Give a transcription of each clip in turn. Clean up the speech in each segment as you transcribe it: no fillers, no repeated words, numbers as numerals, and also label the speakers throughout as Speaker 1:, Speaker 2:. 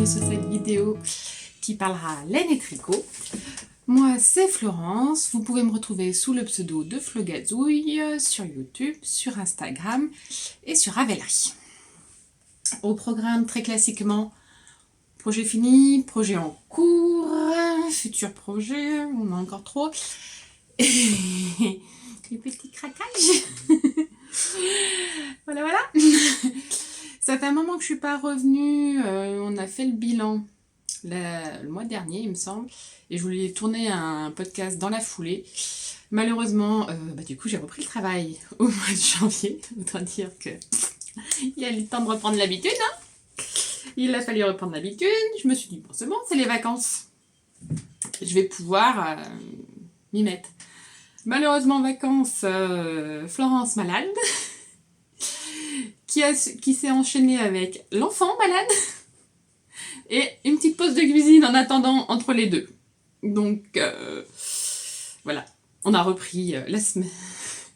Speaker 1: bienvenue sur cette vidéo qui parlera laine et tricot. Moi c'est Florence, vous pouvez me retrouver sous le pseudo de Flogazouille sur YouTube, sur Instagram et sur Ravelry. Au programme très classiquement, projet fini, projet en cours, futur projet, on a encore trop, et les petits craquages. Voilà. Ça fait un moment que je suis pas revenue, on a fait le bilan le mois dernier il me semble, et je voulais tourner un podcast dans la foulée. Malheureusement, du coup j'ai repris le travail au mois de janvier, autant dire que il y a eu le temps de reprendre l'habitude, hein. Il a fallu reprendre l'habitude, je me suis dit bon c'est bon, c'est les vacances, je vais pouvoir m'y mettre. Malheureusement vacances, Florence malade, qui s'est enchaînée avec l'enfant malade et une petite pause de cuisine en attendant entre les deux. Donc voilà, on a repris la semaine,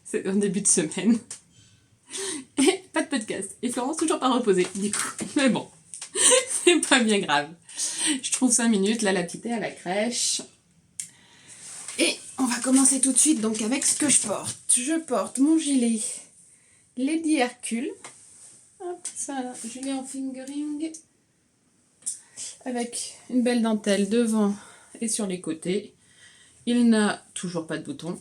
Speaker 1: c'est en début de semaine. Et pas de podcast. Et Florence toujours pas reposée du coup. Mais bon, c'est pas bien grave. Je trouve 5 minutes, là la petite est à la crèche. Et on va commencer tout de suite donc avec ce que je porte. Je porte mon gilet Lady Hercule. Hop, ça, gilet en fingering. Avec une belle dentelle devant et sur les côtés. Il n'a toujours pas de bouton.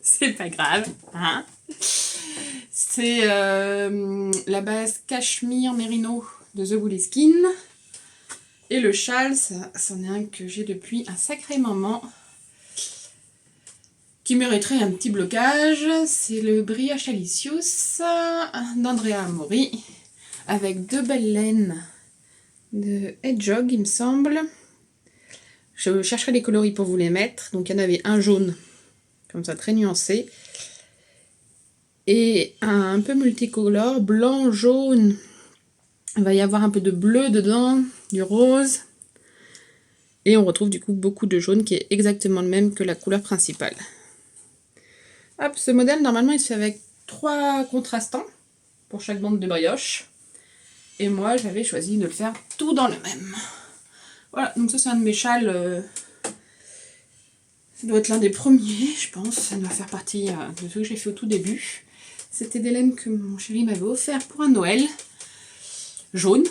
Speaker 1: C'est pas grave, hein. C'est la base cachemire mérino de The Woolly Skin. Et le châle, c'en est un que j'ai depuis un sacré moment, qui mériterait un petit blocage. C'est le Brioche Alicius d'Andrea Amori, avec 2 belles laines de Hedgehog, il me semble. Je chercherai les coloris pour vous les mettre. Donc il y en avait un jaune, comme ça, très nuancé. Et un peu multicolore, blanc, jaune. Il va y avoir un peu de bleu dedans, du rose. Et on retrouve du coup beaucoup de jaune qui est exactement le même que la couleur principale. Hop, ce modèle, normalement, il se fait avec 3 contrastants pour chaque bande de brioche. Et moi, j'avais choisi de le faire tout dans le même. Voilà, donc ça c'est un de mes châles. Ça doit être l'un des premiers, je pense. Ça doit faire partie de ceux que j'ai fait au tout début. C'était des laines que mon chéri m'avait offert pour un Noël. Jaune.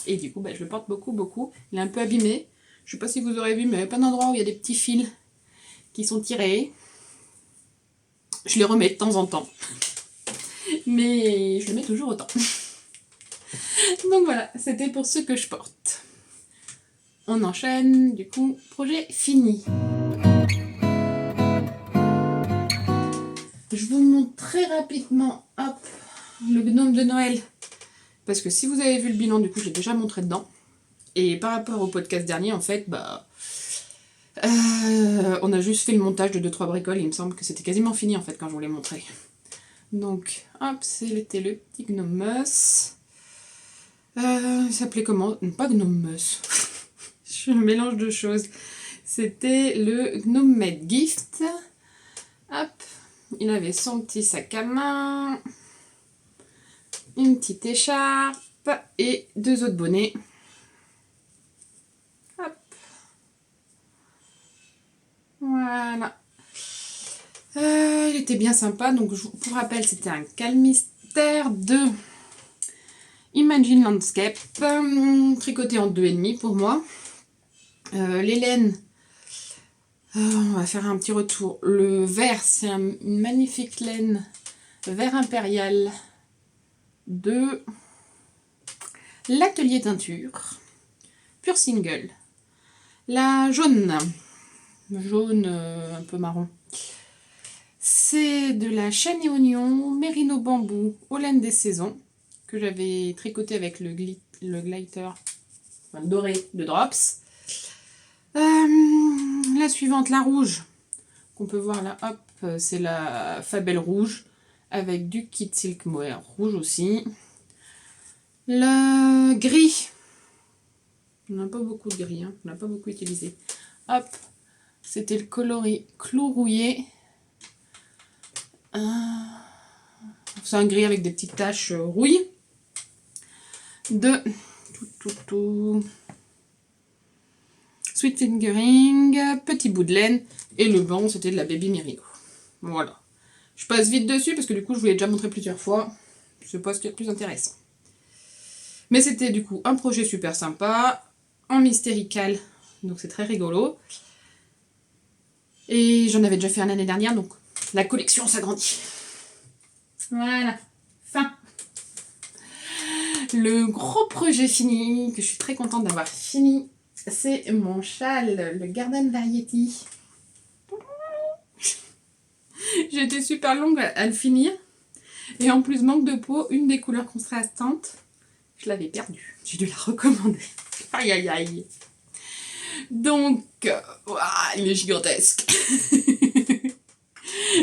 Speaker 1: Et du coup, je le porte beaucoup. Il est un peu abîmé. Je sais pas si vous aurez vu, mais il y a plein d'endroits où il y a des petits fils qui sont tirés. Je les remets de temps en temps. Mais je le mets toujours autant. Donc voilà, c'était pour ce que je porte. On enchaîne, du coup, projet fini. Je vous montre très rapidement, hop, le gnome de Noël. Parce que si vous avez vu le bilan, du coup, je l'ai déjà montré dedans. Et par rapport au podcast dernier, en fait, on a juste fait le montage de 2-3 bricoles. Il me semble que c'était quasiment fini, en fait, quand je vous l'ai montré. Donc, hop, c'était le petit gnomus. Il s'appelait comment? Pas gnomus. Je mélange de choses. C'était le Gnome Made Gift. Hop, il avait son petit sac à main, une petite écharpe et 2 autres bonnets. Hop. Voilà. Il était bien sympa. Donc, pour rappel, c'était un calmistère de Imagine Landscape, tricoté en 2,5 pour moi. Les laines, on va faire un petit retour. Le vert, c'est une magnifique laine vert impérial de l'atelier teinture, pur single. La jaune un peu marron, c'est de la chêne et oignon mérino bambou aux laines des saisons, que j'avais tricoté avec le glitter doré de Drops. La suivante, la rouge, qu'on peut voir là, hop, c'est la Fabelle rouge, avec du kit silk mohair rouge aussi. Le gris, on n'a pas beaucoup de gris, on n'a pas beaucoup utilisé. Hop, c'était le coloris clou rouillé. C'est un gris avec des petites taches rouille. De tout. Sweet Fingering, petit bout de laine. Et le blanc, c'était de la Baby Mirigo. Voilà. Je passe vite dessus parce que du coup, je vous l'ai déjà montré plusieurs fois. C'est pas ce qui est le plus intéressant. Mais c'était du coup un projet super sympa, en mystérical, donc c'est très rigolo. Et j'en avais déjà fait un l'année dernière, donc la collection s'agrandit. Voilà, fin. Le gros projet fini, que je suis très contente d'avoir fini, c'est mon châle, le Garden Variety. J'ai été super longue à le finir. Et en plus, manque de peau, une des couleurs contrastantes, je l'avais perdue. J'ai dû la recommander. Aïe aïe aïe. Donc, il est gigantesque.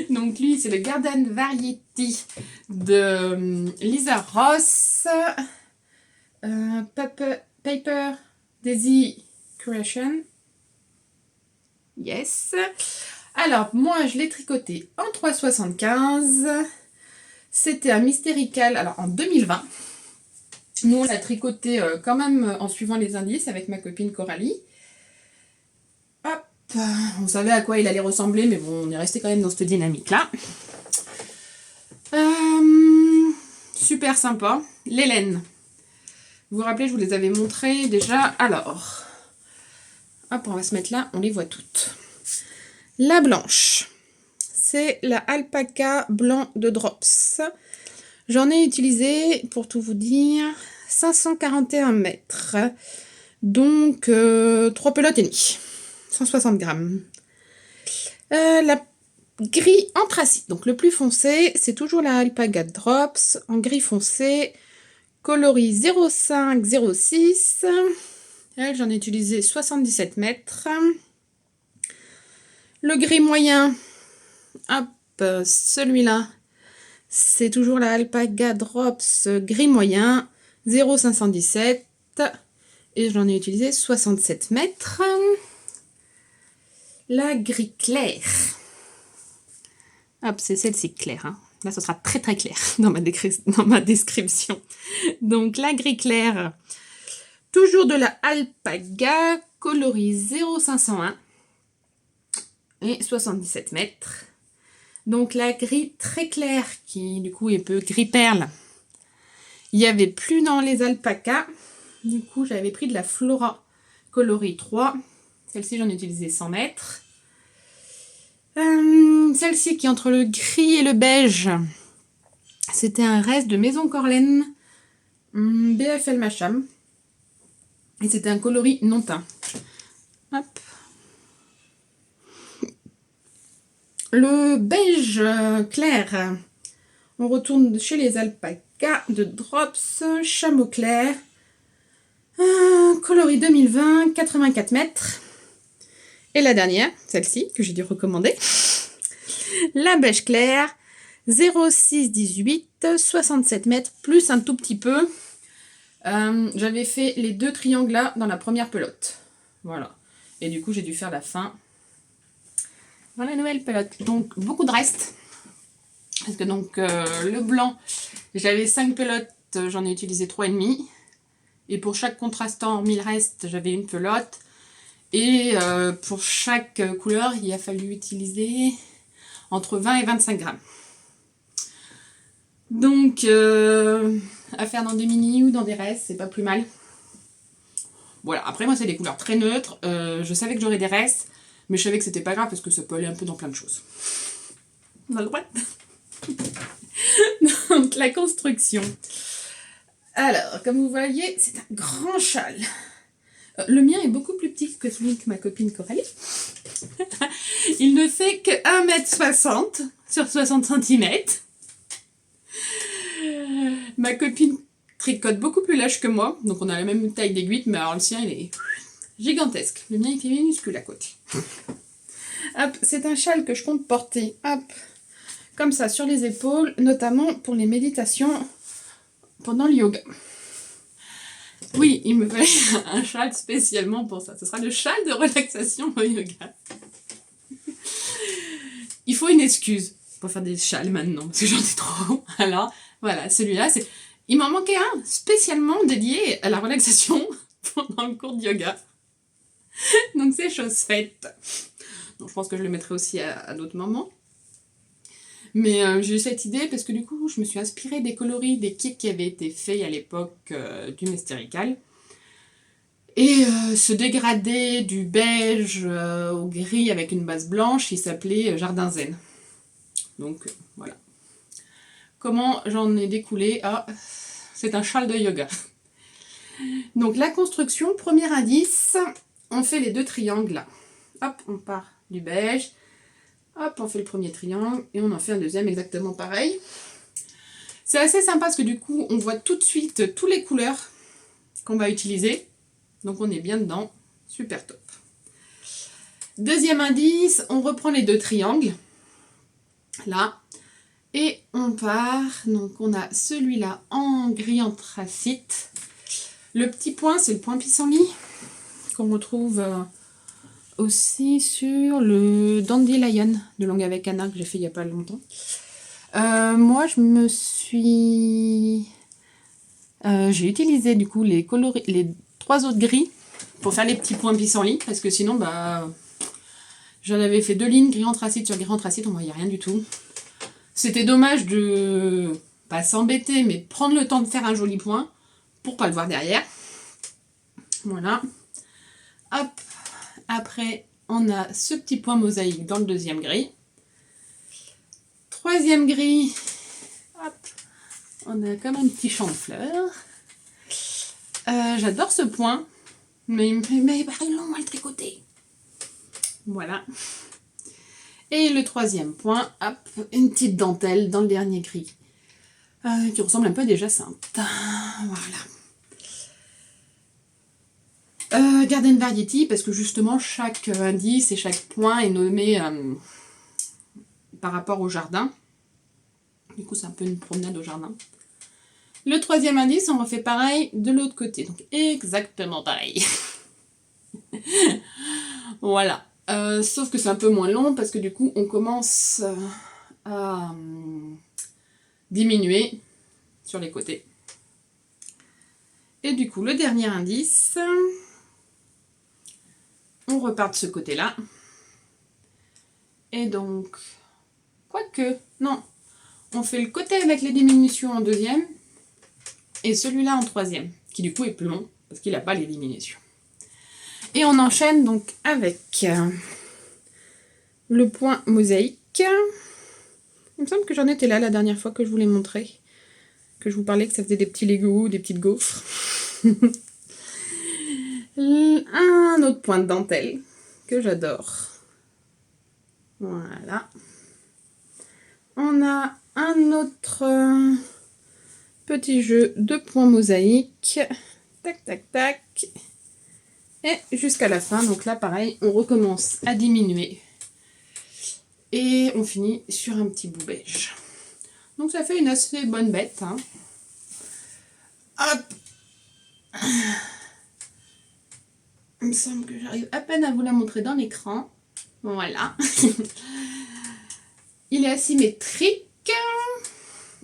Speaker 1: Donc lui, c'est le Garden Variety de Lisa Ross. Paper Daisy Creation. Yes. Alors, moi, je l'ai tricoté en 3,75. C'était un mystérical, alors en 2020. Nous, on l'a tricoté quand même en suivant les indices avec ma copine Coralie. Hop, on savait à quoi il allait ressembler, mais bon, on est resté quand même dans cette dynamique-là. Super sympa. Les laines. Vous vous rappelez, je vous les avais montrées déjà. Alors, hop, on va se mettre là, on les voit toutes. La blanche, c'est la alpaca blanc de Drops. J'en ai utilisé, pour tout vous dire, 541 mètres. Donc, 3 pelotes et demie. 160 grammes. La gris anthracite, donc le plus foncé, c'est toujours la alpaca Drops en gris foncé, coloris 0506. Elle, j'en ai utilisé 77 mètres. Le gris moyen, hop, celui-là, c'est toujours la alpaca Drops gris moyen, 0,517. Et j'en ai utilisé 67 mètres. La gris clair. Hop, c'est celle-ci claire. Hein. Là, ce sera très très clair dans ma description. Donc, la gris clair, toujours de la alpaca, coloris 0,501 et 77 mètres. Donc, la gris très claire, qui du coup est un peu gris perle. Il n'y avait plus dans les alpacas. Du coup, j'avais pris de la Flora coloris 3. Celle-ci, j'en ai utilisé 100 mètres. Celle-ci qui est entre le gris et le beige, c'était un reste de Maison Corlaine BFL Macham. Et c'était un coloris non teint. Hop. Le beige clair, on retourne chez les alpacas de Drops, chameau clair. Coloris 2020, 84 mètres. Et la dernière, celle-ci, que j'ai dû recommander. La beige claire, 0,618, 67 mètres, plus un tout petit peu. J'avais fait les 2 triangles là dans la première pelote. Voilà. Et du coup, j'ai dû faire la fin dans la nouvelle pelote. Donc, beaucoup de reste. Parce que donc, le blanc, j'avais 5 pelotes, j'en ai utilisé 3,5. Et pour chaque contrastant, hormis le reste, j'avais une pelote. Et pour chaque couleur, il a fallu utiliser entre 20 et 25 grammes. Donc, à faire dans des mini ou dans des restes, c'est pas plus mal. Voilà, après moi c'est des couleurs très neutres. Je savais que j'aurais des restes, mais je savais que c'était pas grave parce que ça peut aller un peu dans plein de choses. On a le droit. Donc, la construction. Alors, comme vous voyez, c'est un grand châle. Le mien est beaucoup plus petit que celui que ma copine Coralie. Il ne fait que 1,60 m sur 60 cm. Ma copine tricote beaucoup plus large que moi, donc on a la même taille d'aiguille, mais alors le sien il est gigantesque. Le mien il fait minuscule à côté. Hop, c'est un châle que je compte porter, hop, comme ça sur les épaules, notamment pour les méditations pendant le yoga. Oui, il me fallait un châle spécialement pour ça. Ce sera le châle de relaxation au yoga. Il faut une excuse pour faire des châles maintenant, parce que j'en ai trop. Alors, voilà, celui-là, Il m'en manquait un spécialement dédié à la relaxation pendant le cours de yoga. Donc c'est chose faite. Donc je pense que je le mettrai aussi à d'autres moments. Mais j'ai eu cette idée parce que du coup, je me suis inspirée des coloris des kits qui avaient été faits à l'époque du Mystérical. Et ce dégradé du beige au gris avec une base blanche, il s'appelait Jardin Zen. Donc voilà. Comment j'en ai découlé? Ah, c'est un châle de yoga. Donc la construction, premier indice, on fait les deux triangles là. Hop, on part du beige. Hop, on fait le premier triangle et on en fait un deuxième exactement pareil. C'est assez sympa parce que du coup, on voit tout de suite toutes les couleurs qu'on va utiliser. Donc on est bien dedans, super top. Deuxième indice, on reprend les deux triangles, là, et on part, donc on a celui-là en gris anthracite. Le petit point, c'est le point pissenlit, qu'on retrouve aussi sur le Dandelion de Langue avec Anna, que j'ai fait il n'y a pas longtemps. Moi, je me suis... j'ai utilisé du coup les 3 autres gris pour faire les petits points pissenlit, parce que sinon, j'en avais fait 2 lignes gris anthracite sur gris anthracite, on voyait rien du tout. C'était dommage de pas s'embêter, mais prendre le temps de faire un joli point pour pas le voir derrière. Voilà. Hop. Après, on a ce petit point mosaïque dans le deuxième gris. Troisième gris. Hop. On a comme un petit champ de fleurs. J'adore ce point, mais il me fait mais long à le tricoter. Voilà. Et le troisième point, hop, une petite dentelle dans le dernier gris. Qui ressemble un peu à des jacinthes. Voilà. Garden Variety, parce que justement, chaque indice et chaque point est nommé par rapport au jardin. Du coup, c'est un peu une promenade au jardin. Le troisième indice, on refait pareil de l'autre côté. Donc, exactement pareil. Voilà. Sauf que c'est un peu moins long parce que du coup, on commence à diminuer sur les côtés. Et du coup, le dernier indice, on repart de ce côté-là. Et donc, quoique, non, on fait le côté avec les diminutions en deuxième et celui-là en troisième, qui du coup est plus long parce qu'il n'a pas les diminutions. Et on enchaîne donc avec le point mosaïque. Il me semble que j'en étais là la dernière fois que je vous l'ai montré, que je vous parlais que ça faisait des petits Legos, des petites gaufres. Un autre point de dentelle que j'adore. Voilà. On a un autre petit jeu de points mosaïques. Tac, tac, tac. Et jusqu'à la fin. Donc là, pareil, on recommence à diminuer. Et on finit sur un petit bout beige. Donc ça fait une assez bonne bête. Hein. Hop. Il me semble que j'arrive à peine à vous la montrer dans l'écran. Voilà. Il est asymétrique.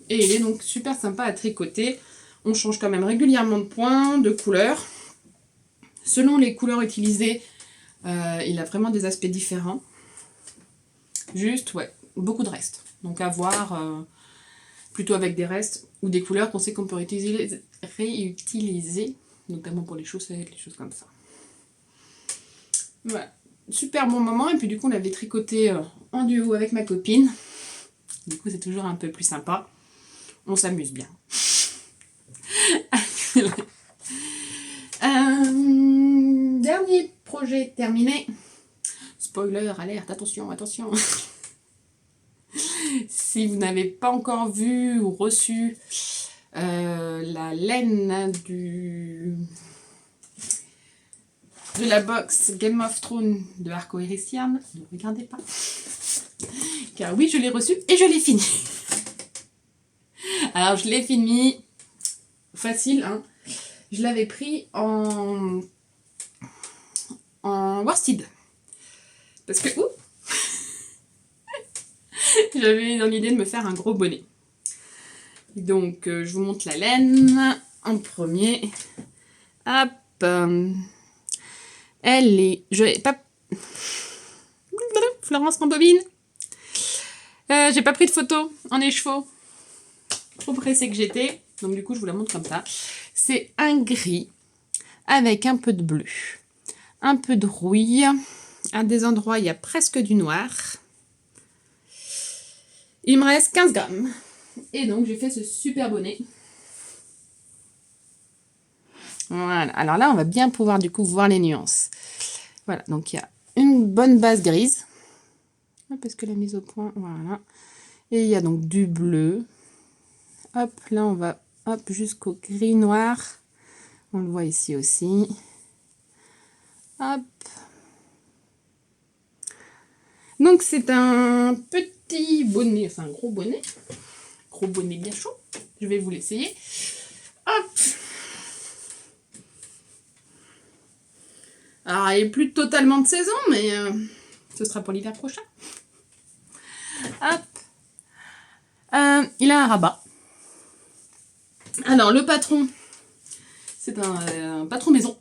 Speaker 1: Et il est donc super sympa à tricoter. On change quand même régulièrement de points, de couleurs. Selon les couleurs utilisées, il a vraiment des aspects différents. Juste, ouais, beaucoup de restes. Donc à voir plutôt avec des restes ou des couleurs qu'on sait qu'on peut réutiliser, notamment pour les chaussettes, les choses comme ça. Voilà, super bon moment. Et puis du coup, on l'avait tricoté en duo avec ma copine. Du coup, c'est toujours un peu plus sympa. On s'amuse bien. Dernier projet terminé. Spoiler, alerte, attention, attention. Si vous n'avez pas encore vu ou reçu la laine de la box Game of Thrones de Arco Héricium, ne regardez pas. Car oui, je l'ai reçu et je l'ai fini. Alors, je l'ai fini facile, hein. Je l'avais pris en worsted. Parce que j'avais dans l'idée de me faire un gros bonnet. Donc, je vous montre la laine en premier. Hop. Elle est... Je pas... Florence rembobine. J'ai pas pris de photo en écheveau. Trop pressée que j'étais. Donc du coup, je vous la montre comme ça. C'est un gris avec un peu de bleu. Un peu de rouille. À des endroits, il y a presque du noir. Il me reste 15 grammes. Et donc, j'ai fait ce super bonnet. Voilà. Alors là, on va bien pouvoir du coup voir les nuances. Voilà. Donc, il y a une bonne base grise. Parce que la mise au point, voilà. Et il y a donc du bleu. Hop, là, on va jusqu'au gris noir. On le voit ici aussi. Hop. Donc, c'est un petit bonnet, enfin un gros bonnet. Gros bonnet bien chaud. Je vais vous l'essayer. Hop. Alors, il n'est plus totalement de saison, mais ce sera pour l'hiver prochain. Hop. Il a un rabat. Alors, le patron, c'est un patron maison.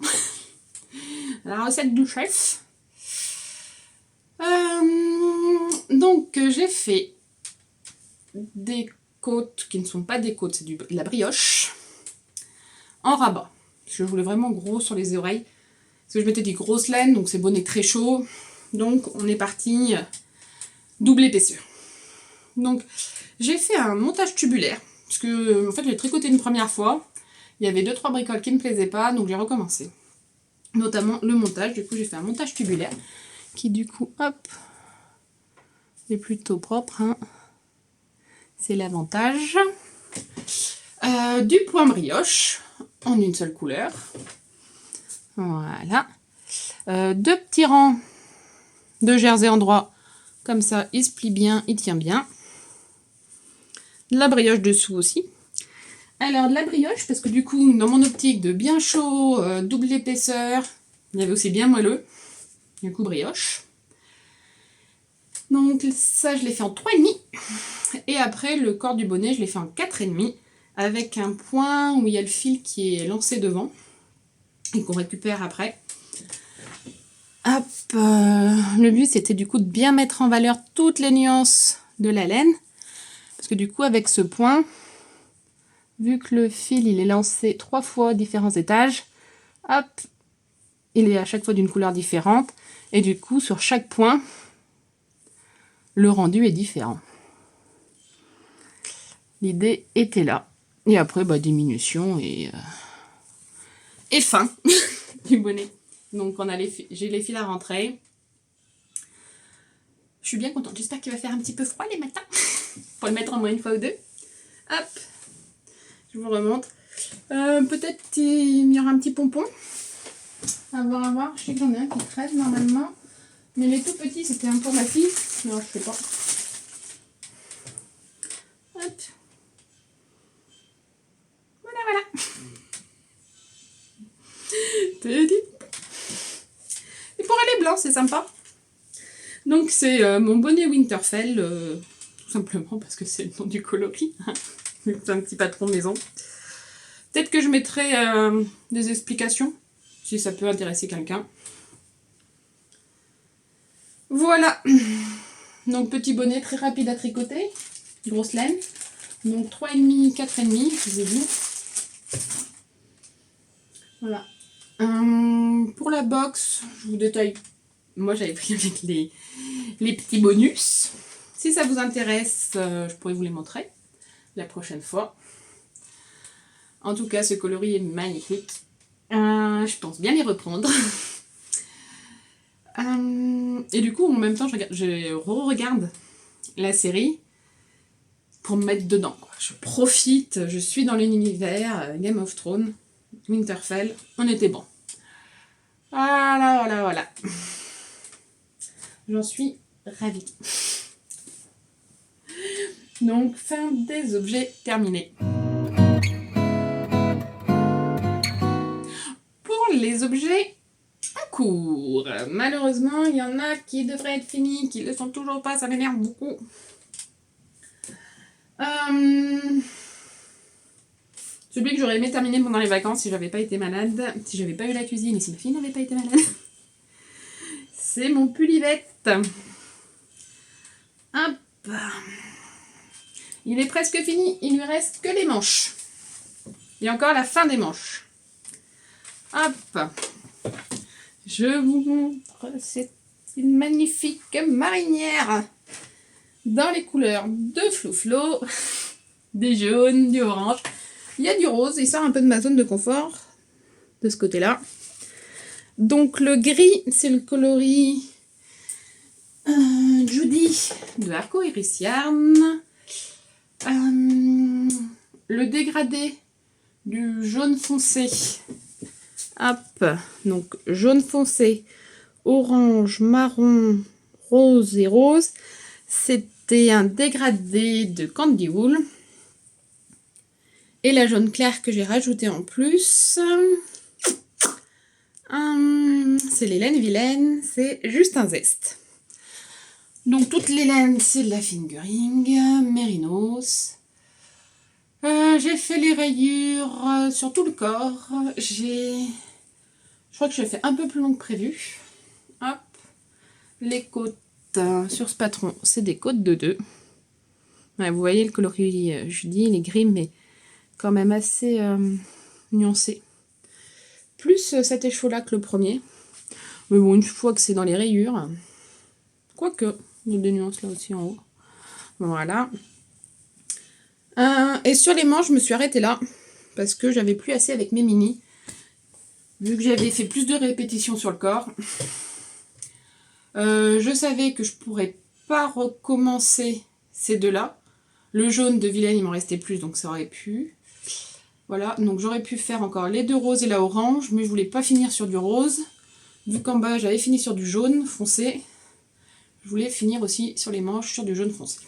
Speaker 1: La recette du chef. Donc, j'ai fait des côtes qui ne sont pas des côtes, c'est de la brioche en rabat. Je voulais vraiment gros sur les oreilles. Parce que je mettais des grosses laines, donc c'est bonnet très chaud. Donc, on est parti double épaisseur. Donc, j'ai fait un montage tubulaire. Parce que, en fait, j'ai tricoté une première fois. Il y avait 2-3 bricoles qui ne me plaisaient pas, donc j'ai recommencé. Notamment le montage. Du coup, j'ai fait un montage tubulaire. Qui, du coup, hop, est plutôt propre. Hein. C'est l'avantage. Du point brioche en une seule couleur. Voilà. 2 petits rangs de jersey en droit. Comme ça, il se plie bien, il tient bien. De la brioche dessous aussi. Alors, de la brioche, parce que du coup, dans mon optique de bien chaud, double épaisseur, il y avait aussi bien moelleux. Du coup, brioche. Donc, ça, je l'ai fait en 3,5. Et après, le corps du bonnet, je l'ai fait en 4,5. Avec un point où il y a le fil qui est lancé devant. Et qu'on récupère après. Hop, le but, c'était du coup de bien mettre en valeur toutes les nuances de la laine. Parce que du coup, avec ce point, vu que le fil il est lancé 3 fois différents étages, hop, il est à chaque fois d'une couleur différente. Et du coup, sur chaque point, le rendu est différent. L'idée était là. Et après, bah, diminution et fin du bonnet. Donc, j'ai les fils à rentrer. Je suis bien contente. J'espère qu'il va faire un petit peu froid les matins. Pour le mettre en moins une fois ou deux. Hop. Je vous remonte. Peut-être qu'il y aura un petit pompon. À voir. Je sais que j'en ai un qui crève normalement. Mais les tout petits, c'était un pour ma fille. Non, je sais pas. Hop. Voilà. Petit. Et pour aller blanc, c'est sympa. Donc c'est mon bonnet Winterfell, tout simplement parce que c'est le nom du coloris. C'est un petit patron maison. Peut-être que je mettrai des explications, si ça peut intéresser quelqu'un. Voilà. Donc petit bonnet très rapide à tricoter, grosse laine. Donc 3,5, 4,5, je vous ai dit. Voilà. Pour la box, je vous détaille. Moi j'avais pris avec les petits bonus. Si ça vous intéresse, je pourrais vous les montrer la prochaine fois. En tout cas, ce coloris est magnifique. Je pense bien les reprendre. Et du coup, en même temps, je re-regarde la série pour me mettre dedans, quoi. Je profite, je suis dans l'univers Game of Thrones, Winterfell, on était bon. Voilà. J'en suis ravie. Donc, fin des objets terminés. Pour les objets en cours, malheureusement, il y en a qui devraient être finis, qui ne le sont toujours pas, ça m'énerve beaucoup. Celui que j'aurais aimé terminer pendant les vacances si j'avais pas été malade, si j'avais pas eu la cuisine et si ma fille n'avait pas été malade. C'est mon pull Yvette. Hop. Il est presque fini, il lui reste que les manches. Et encore la fin des manches. Hop. Je vous montre cette magnifique marinière dans les couleurs de Flouflo, des jaunes, du orange. Il y a du rose, il sort un peu de ma zone de confort de ce côté-là. Donc le gris, c'est le coloris Judy de Arco Iris Yarn. Le dégradé du jaune foncé. Hop, donc jaune foncé, orange, marron, rose et rose. C'était un dégradé de Candy Wool. Et la jaune claire que j'ai rajouté en plus, c'est les laines vilaines, c'est juste un zeste. Donc toutes les laines, c'est de la fingering, mérinos. J'ai fait les rayures sur tout le corps. Je crois que je l'ai fait un peu plus long que prévu. Hop. Les côtes sur ce patron, c'est des côtes de 2. Ouais, vous voyez le coloris, je dis, il est gris, mais quand même assez nuancé. Plus cet écheveau-là que le premier. Mais bon, une fois que c'est dans les rayures, quoique, il y a des nuances là aussi en haut. Voilà. Et sur les manches, je me suis arrêtée là, parce que j'avais plus assez avec mes mini. Vu que j'avais fait plus de répétitions sur le corps. Je savais que je pourrais pas recommencer ces deux-là. Le jaune de Vilaine, il m'en restait plus, donc ça aurait pu. Voilà, donc j'aurais pu faire encore les deux roses et la orange, mais je voulais pas finir sur du rose. Vu qu'en bas, j'avais fini sur du jaune foncé, je voulais finir aussi sur les manches sur du jaune foncé.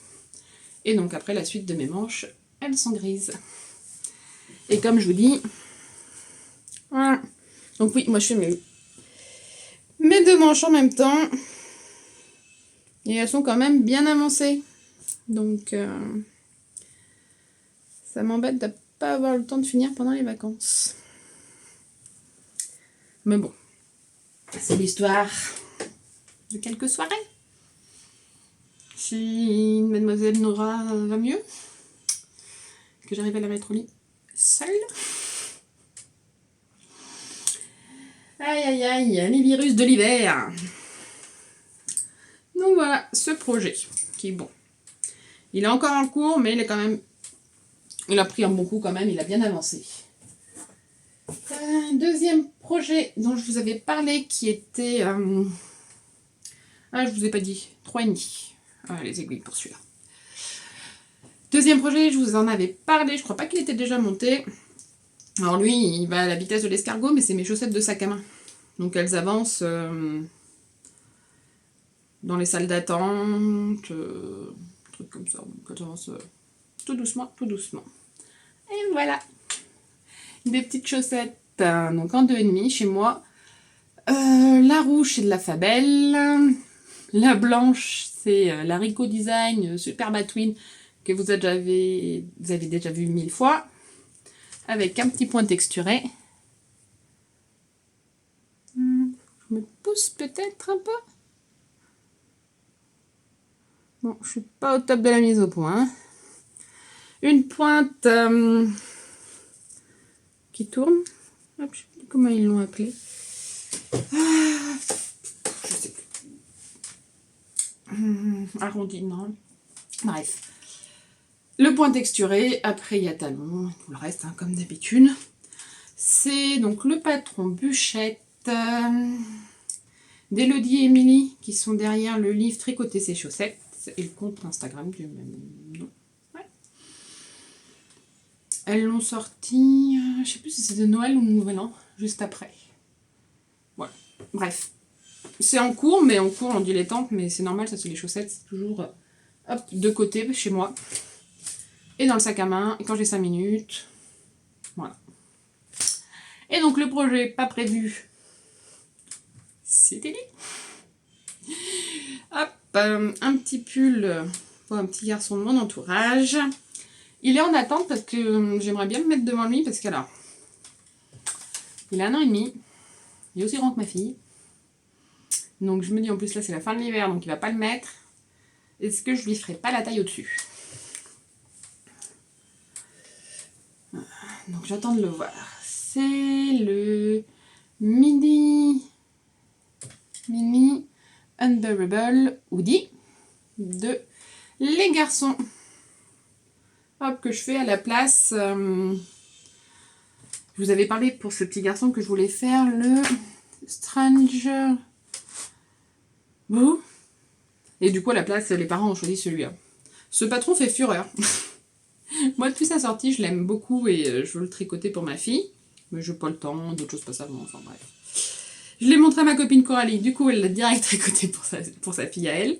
Speaker 1: Et donc après, la suite de mes manches, elles sont grises. Et comme je vous dis, voilà. Donc oui, moi je fais mes deux manches en même temps. Et elles sont quand même bien avancées. Donc ça m'embête de pas avoir le temps de finir pendant les vacances. Mais bon, c'est l'histoire de quelques soirées. Si Mademoiselle Nora va mieux, que j'arrive à la mettre au lit seule. Aïe aïe aïe, les virus de l'hiver. Donc voilà, ce projet qui est bon. Il est encore en cours, mais il est quand même... Il a pris un bon coup quand même, il a bien avancé. Deuxième projet dont je vous avais parlé qui était... je vous ai pas dit, 3,5. Les aiguilles pour celui-là. Deuxième projet, je vous en avais parlé, je crois pas qu'il était déjà monté. Alors lui, il va à la vitesse de l'escargot, mais c'est mes chaussettes de sac à main. Donc elles avancent dans les salles d'attente, trucs comme ça. Donc elles avancent tout doucement, tout doucement. Et voilà, des petites chaussettes, donc en 2,5 chez moi. La rouge, c'est de la Fabelle. La blanche, c'est la Rico Design Super Batwin que vous avez déjà vu 1000 fois. Avec un petit point texturé. Je me pousse peut-être un peu. Bon, je suis pas au top de la mise au point. Hein. Une pointe qui tourne. Hop, je sais plus comment ils l'ont appelé. Je sais plus. Arrondi, non. Bref. Le point texturé, après il y a talon, tout le reste, hein, comme d'habitude. C'est donc le patron Bûchette d'Elodie et Émilie qui sont derrière le livre Tricoter ses chaussettes et le compte Instagram du même nom. Ouais. Elles l'ont sorti, je sais plus si c'est de Noël ou de Nouvel An, juste après. Voilà. Bref. C'est en cours, mais en cours en dilettante, mais c'est normal, ça c'est les chaussettes, c'est toujours hop, de côté chez moi. Et dans le sac à main, et quand j'ai 5 minutes. Voilà. Et donc le projet pas prévu, c'était lui. Hop, un petit pull pour un petit garçon de mon entourage. Il est en attente parce que j'aimerais bien le mettre devant lui parce qu'alors, il a 1 an et demi. Il est aussi grand que ma fille. Donc je me dis en plus là c'est la fin de l'hiver donc il va pas le mettre. Est-ce que je lui ferai pas la taille au-dessus? Donc j'attends de le voir. C'est le Mini Unbearable Hoodie de Les Garçons. Hop, que je fais à la place. Je vous avais parlé pour ce petit garçon que je voulais faire le Stranger Boo. Et du coup, à la place, les parents ont choisi celui-là. Ce patron fait fureur. Moi, depuis sa sortie, je l'aime beaucoup et je veux le tricoter pour ma fille. Mais je n'ai pas le temps, d'autres choses pas avant, enfin bref. Je l'ai montré à ma copine Coralie, du coup, elle l'a direct tricoté pour sa fille à elle.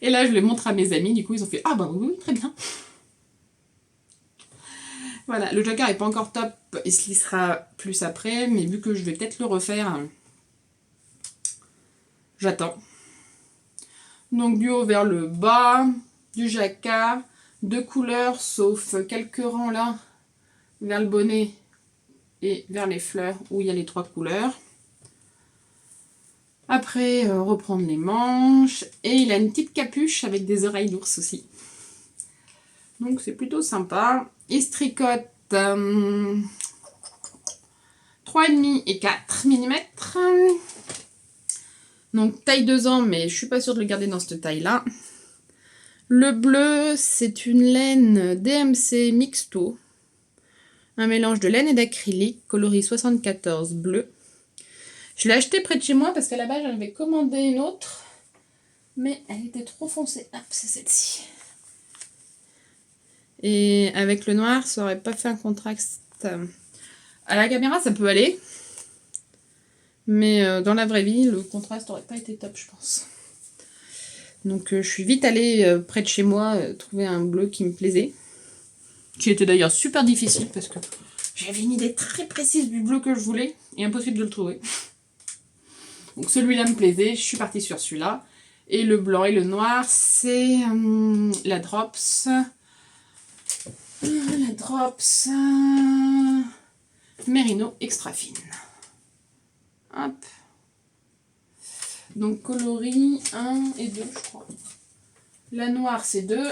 Speaker 1: Et là, je le montre à mes amis, du coup, ils ont fait « Ah bah oui, très bien !» Voilà, le jacquard n'est pas encore top, il se lissera plus après, mais vu que je vais peut-être le refaire, j'attends. Donc du haut vers le bas, du jacquard, 2 couleurs, sauf quelques rangs là, vers le bonnet et vers les fleurs, où il y a les 3 couleurs. Après, reprendre les manches, et il a une petite capuche avec des oreilles d'ours aussi. Donc c'est plutôt sympa. Il se tricote 3,5 et 4 mm. Donc taille 2 ans, mais je suis pas sûre de le garder dans cette taille-là. Le bleu, c'est une laine DMC Mixto. Un mélange de laine et d'acrylique, coloris 74 bleu. Je l'ai acheté près de chez moi parce qu'à la base, j'en avais commandé une autre. Mais elle était trop foncée. Hop, c'est celle-ci. Et avec le noir, ça aurait pas fait un contraste. À la caméra, ça peut aller. Mais dans la vraie vie, le contraste n'aurait pas été top, je pense. Donc je suis vite allée près de chez moi trouver un bleu qui me plaisait. Qui était d'ailleurs super difficile parce que j'avais une idée très précise du bleu que je voulais. Et impossible de le trouver. Donc celui-là me plaisait, je suis partie sur celui-là. Et le blanc et le noir, c'est la Drops. La Drops Merino Extra Fine. Hop. Donc coloris 1 et 2, je crois. La noire, c'est 2.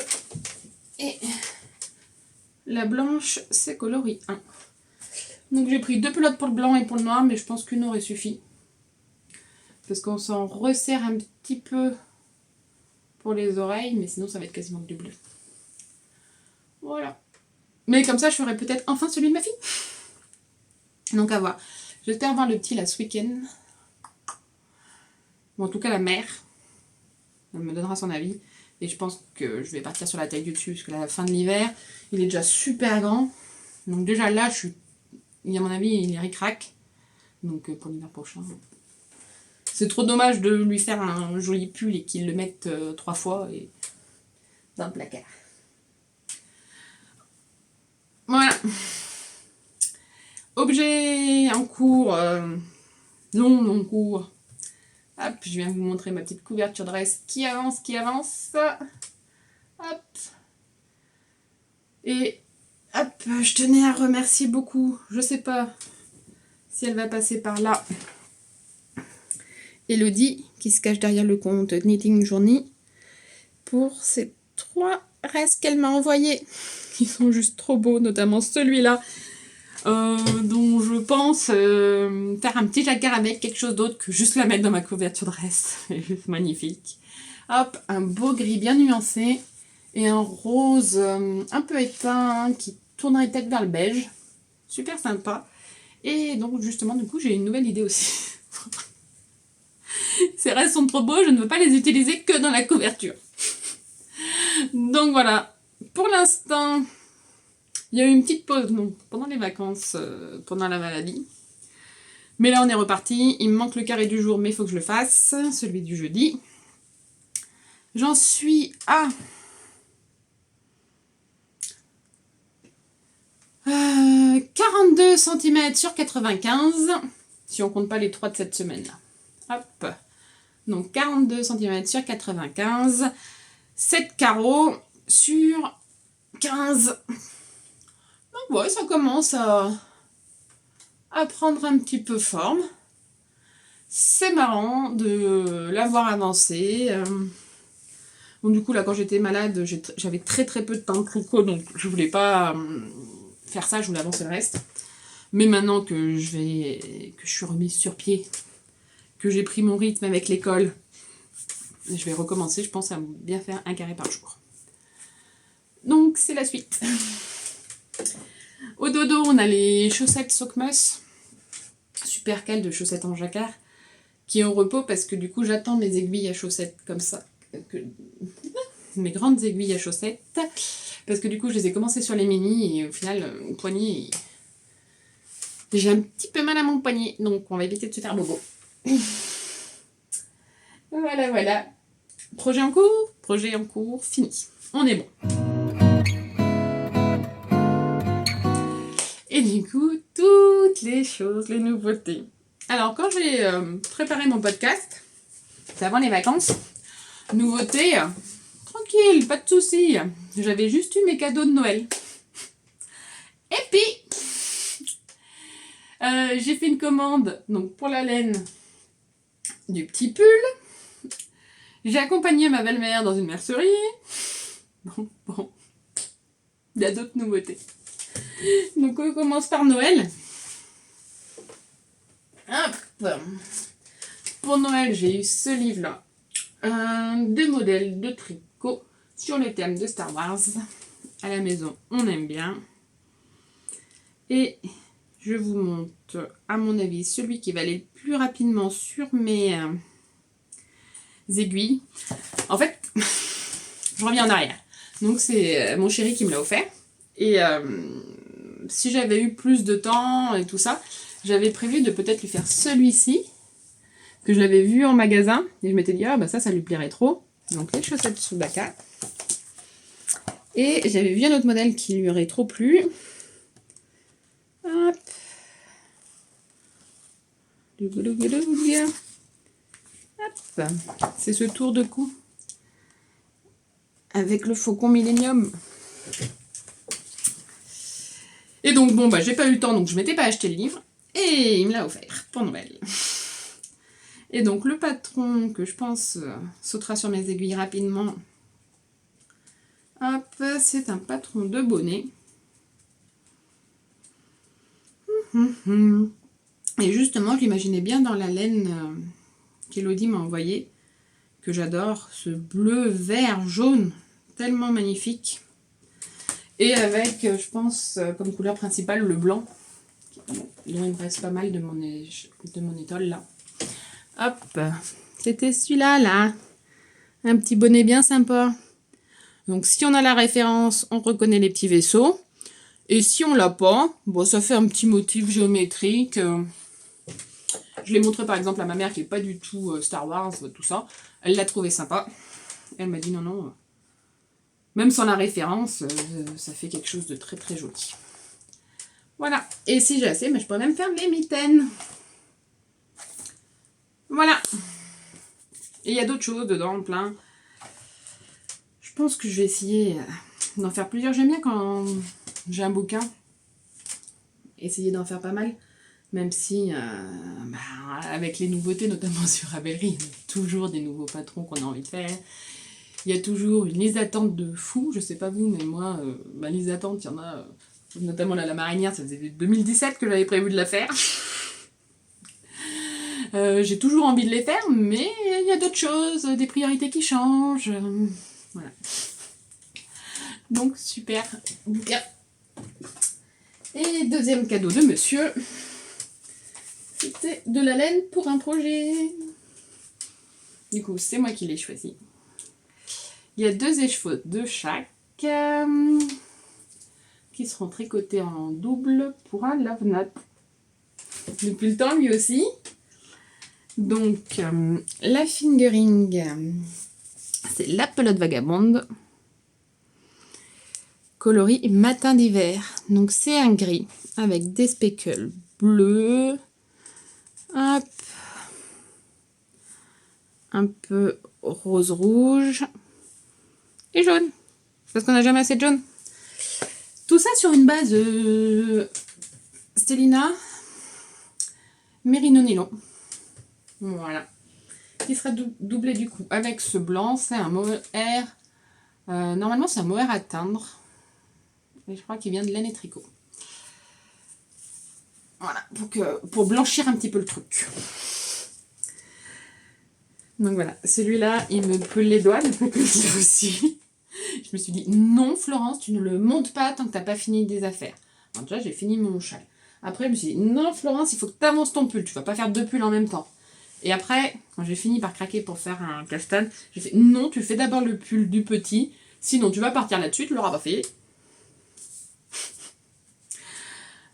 Speaker 1: Et la blanche, c'est coloris 1. Donc j'ai pris 2 pelotes pour le blanc et pour le noir, mais je pense qu'une aurait suffi. Parce qu'on s'en resserre un petit peu pour les oreilles, mais sinon ça va être quasiment du bleu. Voilà. Mais comme ça, je ferai peut-être enfin celui de ma fille. Donc à voir. J'espère voir le petit là ce week-end. Bon, en tout cas la mère. Elle me donnera son avis. Et je pense que je vais partir sur la taille du dessus, parce que la fin de l'hiver, il est déjà super grand. Donc déjà là, à mon avis, il est ric-rac. Donc pour l'hiver prochain. C'est trop dommage de lui faire un joli pull et qu'il le mette 3 fois et dans le placard. Voilà. Objet en cours, long cours. Hop, je viens vous montrer ma petite couverture dress qui avance. Hop. Et hop, je tenais à remercier beaucoup, je sais pas si elle va passer par là, Elodie, qui se cache derrière le compte Knitting Journey, pour ces 3 restes qu'elle m'a envoyés. Ils sont juste trop beaux, notamment celui-là, dont je pense faire un petit jacquard avec quelque chose d'autre que juste la mettre dans ma couverture de reste. C'est juste magnifique. Hop, un beau gris bien nuancé et un rose un peu éteint qui tournerait peut-être vers le beige. Super sympa. Et donc justement, du coup, j'ai une nouvelle idée aussi. Ces restes sont trop beaux, je ne veux pas les utiliser que dans la couverture. Donc voilà, pour l'instant, il y a eu une petite pause pendant les vacances, pendant la maladie. Mais là, on est reparti. Il me manque le carré du jour, mais il faut que je le fasse. Celui du jeudi. J'en suis à 42 cm sur 95, si on compte pas les 3 de cette semaine-là. Hop. Donc 42 cm sur 95. 7 carreaux sur 15. Donc ouais, ça commence à prendre un petit peu forme. C'est marrant de l'avoir avancé. Bon, du coup, là, quand j'étais malade, j'avais très très peu de temps de tricot, donc je voulais pas faire ça, je voulais avancer le reste. Mais maintenant que je suis remise sur pied, que j'ai pris mon rythme avec l'école, je vais recommencer, je pense, à bien faire un carré par jour. Donc, c'est la suite. Au dodo, on a les chaussettes Socmus, super quelle de chaussettes en jacquard, qui est au repos parce que du coup, j'attends mes aiguilles à chaussettes comme ça. Mes grandes aiguilles à chaussettes, parce que du coup, je les ai commencées sur les mini et au final, mon poignet, j'ai un petit peu mal à mon poignet, donc on va éviter de se faire bobo. Voilà. Projet en cours, fini. On est bon. Et du coup, toutes les choses, les nouveautés. Alors, quand j'ai préparé mon podcast, c'est avant les vacances, nouveautés, tranquille, pas de soucis. J'avais juste eu mes cadeaux de Noël. Et puis, j'ai fait une commande donc pour la laine du petit pull. J'ai accompagné ma belle-mère dans une mercerie. Bon, il y a d'autres nouveautés. Donc on commence par Noël. Hop. Pour Noël, j'ai eu ce livre-là. Deux modèles de tricot sur le thème de Star Wars. À la maison, on aime bien. Et je vous montre, à mon avis, celui qui va aller le plus rapidement sur mes aiguilles. En fait, je reviens en arrière. Donc c'est mon chéri qui me l'a offert. Et si j'avais eu plus de temps et tout ça, j'avais prévu de peut-être lui faire celui-ci, que je l'avais vu en magasin. Et je m'étais dit, ah bah ça lui plairait trop. Donc les chaussettes Tsubaka. Et j'avais vu un autre modèle qui lui aurait trop plu. Hop. Hop. C'est ce tour de cou. Avec le faucon Millennium. Et donc, bon, bah, j'ai pas eu le temps, donc je m'étais pas acheté le livre. Et il me l'a offert pour Noël. Et donc, le patron que je pense sautera sur mes aiguilles rapidement. Hop, c'est un patron de bonnet. Et justement, je l'imaginais bien dans la laine qu'Elodie m'a envoyée, que j'adore, ce bleu, vert, jaune, tellement magnifique. Et avec, je pense, comme couleur principale, le blanc, dont il me reste pas mal de mon étole là. Hop, c'était celui-là, là. Un petit bonnet bien sympa. Donc si on a la référence, on reconnaît les petits vaisseaux. Et si on l'a pas, bon, ça fait un petit motif géométrique. Je l'ai montré par exemple à ma mère qui n'est pas du tout Star Wars, tout ça. Elle l'a trouvé sympa. Elle m'a dit non. Même sans la référence, ça fait quelque chose de très très joli. Voilà. Et si j'ai assez, mais je pourrais même faire les mitaines. Voilà. Et il y a d'autres choses dedans, plein. Je pense que je vais essayer d'en faire plusieurs. J'aime bien quand j'ai un bouquin. Essayer d'en faire pas mal. Même si, avec les nouveautés, notamment sur Ravelry, il y a toujours des nouveaux patrons qu'on a envie de faire. Il y a toujours une liste d'attente de fou. Je sais pas vous, mais moi, ma liste d'attente, il y en a... notamment la marinière, ça faisait 2017 que j'avais prévu de la faire. J'ai toujours envie de les faire, mais il y a d'autres choses, des priorités qui changent. Voilà. Donc, super bouquin. Et deuxième cadeau de monsieur, c'était de la laine pour un projet. Du coup, c'est moi qui l'ai choisi. Il y a 2 écheveaux de chaque qui seront tricotés en double pour un love note. Depuis le temps, lui aussi. Donc, la fingering, c'est la pelote vagabonde. Coloris matin d'hiver. Donc, c'est un gris avec des speckles bleus. Hop. Un peu rose-rouge. Et jaune. Parce qu'on n'a jamais assez de jaune. Tout ça sur une base Stellina Merino Nylon. Voilà. Qui sera doublé du coup avec ce blanc. C'est un mohair. Normalement, c'est un mohair à teindre. Et je crois qu'il vient de laine et tricot. Voilà, pour blanchir un petit peu le truc. Donc voilà, celui-là, il me brûle les doigts, le truc aussi. Je me suis dit, non Florence, tu ne le montes pas tant que tu n'as pas fini des affaires. Alors déjà, j'ai fini mon châle. Après, je me suis dit, non Florence, il faut que tu avances ton pull, tu vas pas faire 2 pulls en même temps. Et après, quand j'ai fini par craquer pour faire un caftane, j'ai fait, non, tu fais d'abord le pull du petit, sinon tu vas partir là-dessus, tu l'auras pas fait.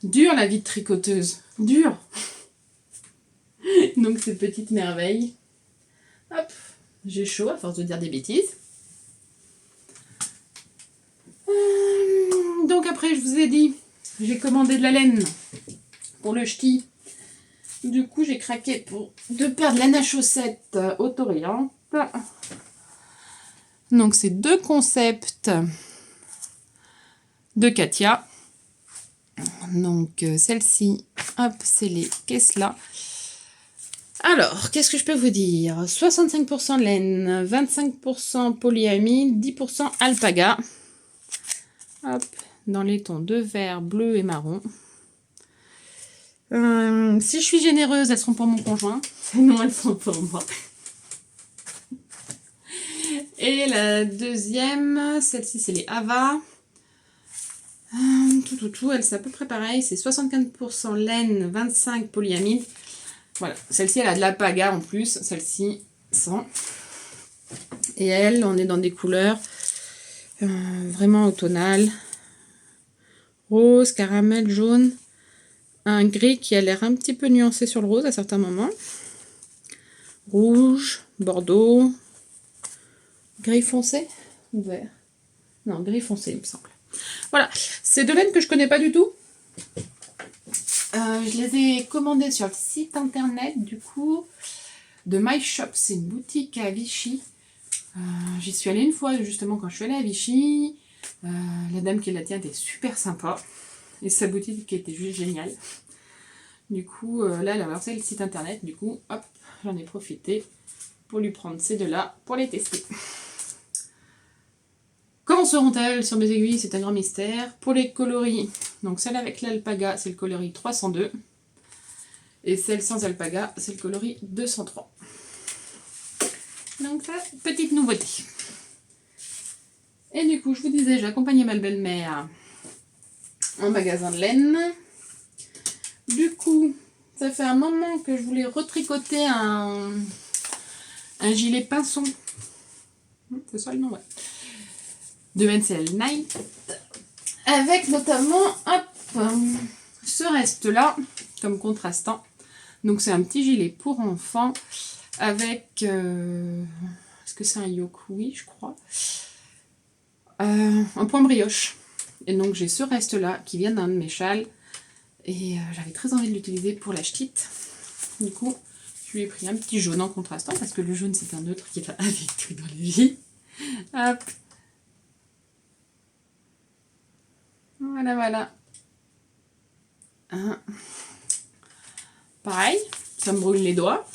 Speaker 1: Dure la vie de tricoteuse, dure. Donc ces petites merveilles. Hop, j'ai chaud à force de dire des bêtises. Donc après, je vous ai dit, j'ai commandé de la laine pour le ch'ti. Du coup, j'ai craqué pour 2 paires de laine à chaussettes auto-riantes. Donc, c'est 2 concepts de Katia. Donc, celle-ci, hop, c'est les Kessla. Alors, qu'est-ce que je peux vous dire? 65% laine, 25% polyamide, 10% alpaga. Hop, dans les tons de vert, bleu et marron. Si je suis généreuse, elles seront pour mon conjoint. Sinon, elles sont pour moi. Et la deuxième, celle-ci, c'est les Ava. Elle, c'est à peu près pareil. C'est 75% laine, 25% polyamide. Voilà. Celle-ci, elle a de l'alpaga en plus. Celle-ci, sans. Et elle, on est dans des couleurs vraiment automnales. Rose, caramel, jaune. Un gris qui a l'air un petit peu nuancé sur le rose à certains moments. Rouge, bordeaux, gris foncé ou vert? Non, gris foncé, il me semble. Voilà, c'est 2 laines que je connais pas du tout. Je les ai commandées sur le site internet, du coup, de My Shop. C'est une boutique à Vichy. J'y suis allée une fois, justement, quand je suis allée à Vichy. La dame qui la tient était super sympa. Et sa boutique qui était juste géniale. Du coup, là, elle a lancé le site internet. Du coup, hop, j'en ai profité pour lui prendre ces 2-là pour les tester. Quand seront-elles sur mes aiguilles? C'est un grand mystère. Pour les coloris, donc celle avec l'alpaga, c'est le coloris 302. Et celle sans alpaga, c'est le coloris 203. Donc ça, petite nouveauté. Et du coup, je vous disais, j'ai accompagné ma belle-mère en magasin de laine. Du coup, ça fait un moment que je voulais retricoter un gilet pinson. C'est ça le nom, ouais. De NCL Night. Avec notamment, hop, ce reste-là, comme contrastant. Donc c'est un petit gilet pour enfants avec... est-ce que c'est un yoke? Oui, je crois. Un point brioche. Et donc j'ai ce reste-là qui vient d'un de mes châles. Et j'avais très envie de l'utiliser pour la ch'tite. Du coup, je lui ai pris un petit jaune en contrastant parce que le jaune c'est un neutre qui va avec tout dans la vie. Hop. Voilà, voilà. Pareil, ça me brûle les doigts.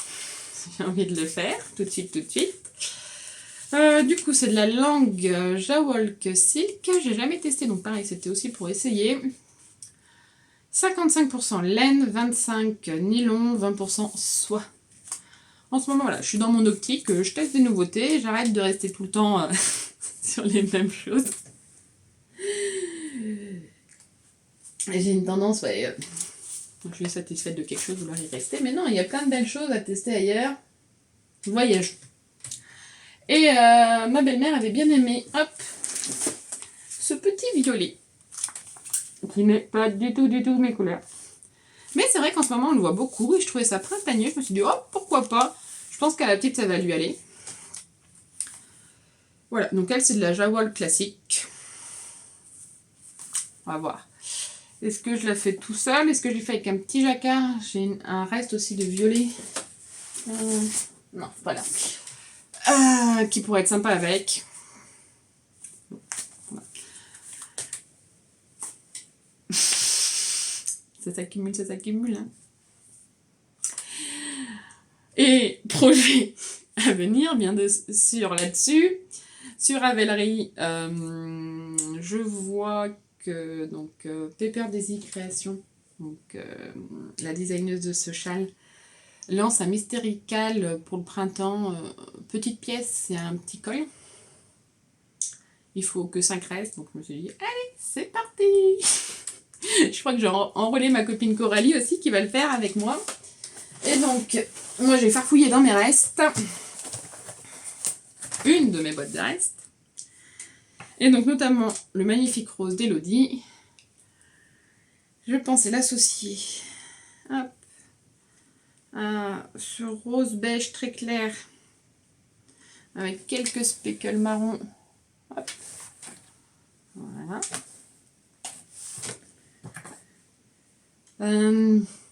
Speaker 1: J'ai envie de le faire tout de suite, tout de suite. Du coup, c'est de la langue Jawolk Silk. J'ai jamais testé, donc pareil, c'était aussi pour essayer. 55% laine, 25% nylon, 20% soie. En ce moment, voilà, je suis dans mon optique, je teste des nouveautés, j'arrête de rester tout le temps sur les mêmes choses. Et j'ai une tendance, ouais, je suis satisfaite de quelque chose, vouloir y rester. Mais non, il y a plein de belles choses à tester ailleurs. Voyage. Et ma belle-mère avait bien aimé, hop, ce petit violet. Qui n'est pas du tout mes couleurs. Mais c'est vrai qu'en ce moment, on le voit beaucoup et je trouvais ça printanier. Je me suis dit, oh, pourquoi pas. Je pense qu'à la petite, ça va lui aller. Voilà, donc elle, c'est de la Jawolk classique. On va voir. Est-ce que je la fais tout seul? Est-ce que je l'ai fait avec un petit jacquard? J'ai un reste aussi de violet. Non, voilà. Qui pourrait être sympa avec. Ça s'accumule, ça s'accumule. Hein. Et projet à venir, bien sûr, là-dessus. Sur Ravelry, je vois que donc Pepper Daisy Création, donc la designeuse de ce châle, lance un mystérical pour le printemps. Petite pièce, c'est un petit col. Il faut que 5 restent, donc je me suis dit, allez, c'est parti. Je crois que j'ai enrôlé ma copine Coralie aussi qui va le faire avec moi. Et donc, moi j'ai farfouillé dans mes restes. Une de mes boîtes de restes. Et donc notamment le magnifique rose d'Elodie. Je pensais l'associer à ce rose beige très clair avec quelques speckles marrons. Hop. Voilà.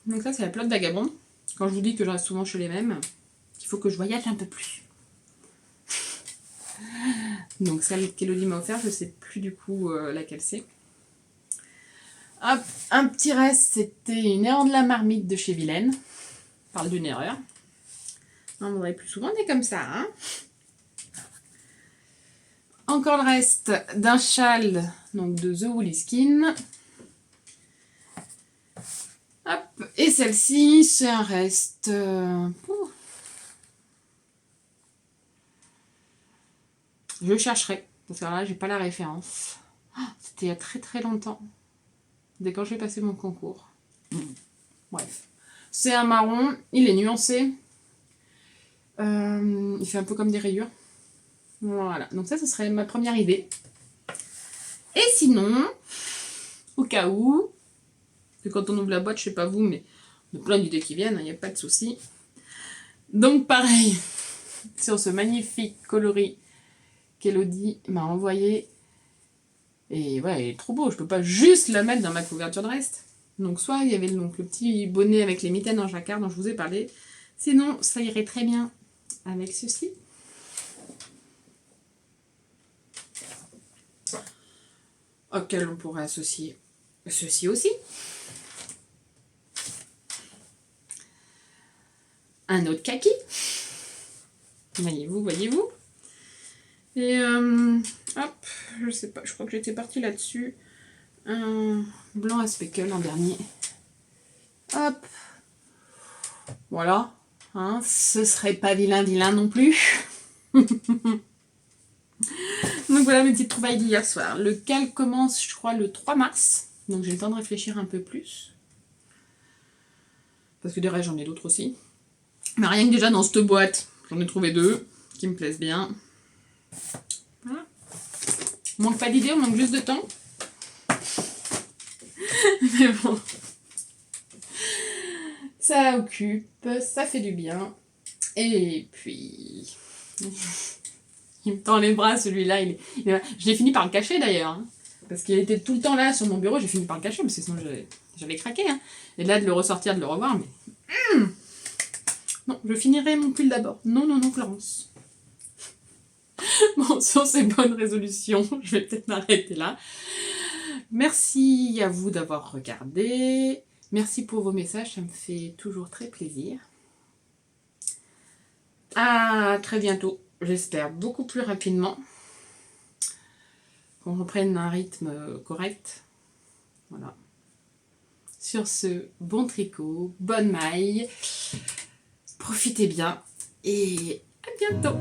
Speaker 1: Donc ça c'est la pelote vagabond. Quand je vous dis que je reste souvent chez les mêmes, il faut que je voyage un peu plus. Donc celle qu'Elodie m'a offert, je ne sais plus du coup laquelle c'est. Hop, un petit reste, c'était une erreur de la marmite de chez Vilaine. Parle d'une erreur. On voudrait plus souvent des comme ça. Hein. Encore le reste d'un châle donc de The Woolly Skin. Hop, et celle-ci, c'est un reste. Je chercherai, parce que là, j'ai pas la référence. C'était il y a très très longtemps. Dès quand j'ai passé mon concours. Bref. C'est un marron, il est nuancé. Il fait un peu comme des rayures. Voilà, donc ça, ce serait ma première idée. Et sinon, au cas où, que quand on ouvre la boîte, je sais pas vous, mais il y a plein d'idées qui viennent, il n'y a pas de souci. Donc pareil, sur ce magnifique coloris qu'Elodie m'a envoyé. Et ouais, il est trop beau, je peux pas juste la mettre dans ma couverture de reste. Donc soit il y avait donc le petit bonnet avec les mitaines en jacquard dont je vous ai parlé. Sinon, ça irait très bien avec ceci. Auquel on pourrait associer ceci aussi. Un autre kaki. Voyez-vous, voyez-vous. Et hop, je sais pas, je crois que j'étais partie là-dessus. Un blanc à speckle l'an dernier. Hop. Voilà. Hein, ce serait pas vilain non plus. Donc voilà mes petites trouvailles d'hier soir. Le cal commence, je crois, le 3 mars. Donc j'ai le temps de réfléchir un peu plus. Parce que des restes, j'en ai d'autres aussi. Mais rien que déjà dans cette boîte, j'en ai trouvé 2 qui me plaisent bien. Voilà. On manque pas d'idées, on manque juste de temps. Mais bon. Ça occupe, ça fait du bien. Et puis... Il me tend les bras, celui-là. Je l'ai fini par le cacher d'ailleurs. Hein, parce qu'il était tout le temps là sur mon bureau, j'ai fini par le cacher, parce que sinon j'avais craqué. Hein. Et là, de le ressortir, de le revoir, mais... Non, je finirai mon pull d'abord. Non, non, non, Florence. Bon, sur ces bonnes résolutions, je vais peut-être m'arrêter là. Merci à vous d'avoir regardé. Merci pour vos messages, ça me fait toujours très plaisir. À très bientôt. J'espère beaucoup plus rapidement, qu'on reprenne un rythme correct. Voilà. Sur ce, bon tricot, bonne maille, profitez bien et à bientôt.